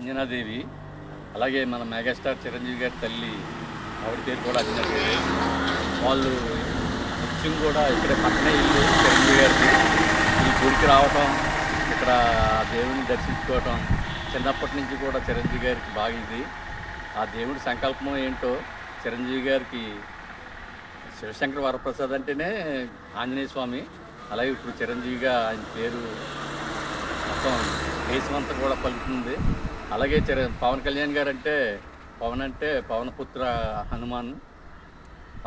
అంజనాదేవి, అలాగే మన మెగాస్టార్ చిరంజీవి గారి తల్లి, ఆవిడ పేరు కూడా అంజనాదేవి. వాళ్ళు నిత్యం కూడా ఇక్కడ పక్కనే ఇల్లు చిరంజీవి గారికి. ఈ గుడికి రావటం, ఇక్కడ దేవుని దర్శించుకోవటం చిన్నప్పటి నుంచి కూడా చిరంజీవి గారికి బాగా ఇది. ఆ దేవుడి సంకల్పం ఏంటో చిరంజీవి గారికి శివశంకర వరప్రసాద్ అంటేనే ఆంజనేయ స్వామి. అలాగే ఇప్పుడు చిరంజీవిగా ఆయన పేరు మొత్తం దేశమంతా కూడా పలుకుతుంది. అలాగే పవన్ కళ్యాణ్ గారు అంటే పవనపుత్ర హనుమాన్.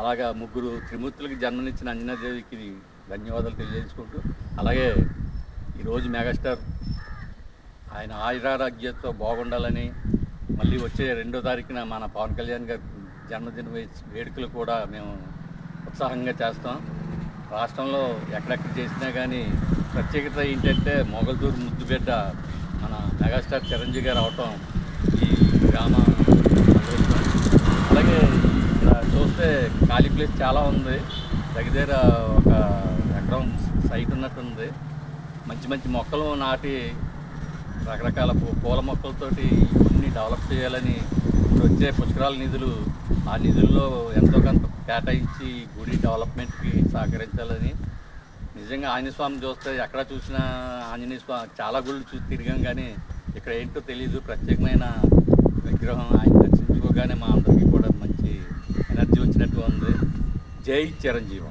అలాగా ముగ్గురు త్రిమూర్తులకి జన్మనిచ్చిన అంజనాదేవికి ధన్యవాదాలు తెలియజేసుకుంటూ, అలాగే ఈరోజు మెగాస్టార్ ఆయన ఆయురారోగ్యంతో బాగుండాలని, మళ్ళీ వచ్చే 2వ తారీఖున మన పవన్ కళ్యాణ్ గారి జన్మదిన వేడుకలు కూడా మేము ఉత్సాహంగా చేస్తాం. రాష్ట్రంలో ఎక్కడెక్కడ చేసినా కానీ ప్రత్యేకత ఏంటంటే మొగల్దూరు ముద్దుబిడ్డ మన మెగాస్టార్ చిరంజీవి గారు అవటం ఈ గ్రామ అదృష్టం. అలాగే ఇక్కడ చూస్తే ఖాళీ ప్లేస్ చాలా ఉంది, దగ్గర ఒక ఎకరం సైట్ ఉన్నట్టుంది. మంచి మంచి మొక్కలు నాటి రకరకాల పూల మొక్కలతోటి ఇవన్నీ డెవలప్ చేయాలని, ఇప్పుడు వచ్చే పుష్కరాల నిధులు, ఆ నిధుల్లో ఎంతో కొంత కేటాయించి గుడి డెవలప్మెంట్కి సహకరించాలని. నిజంగా ఆంజనేయ స్వామిని చూస్తే ఎక్కడ చూసినా ఆంజనేయ స్వామి, చాలా గుళ్ళు చూసి తిరిగాం కానీ ఇక్కడ ఏంటో తెలీదు, ప్రత్యేకమైన విగ్రహం. ఆయన దర్శించుకోగానే మా అందరికీ కూడా మంచి ఎనర్జీ వచ్చినట్టు ఉంది. జై చిరంజీవి.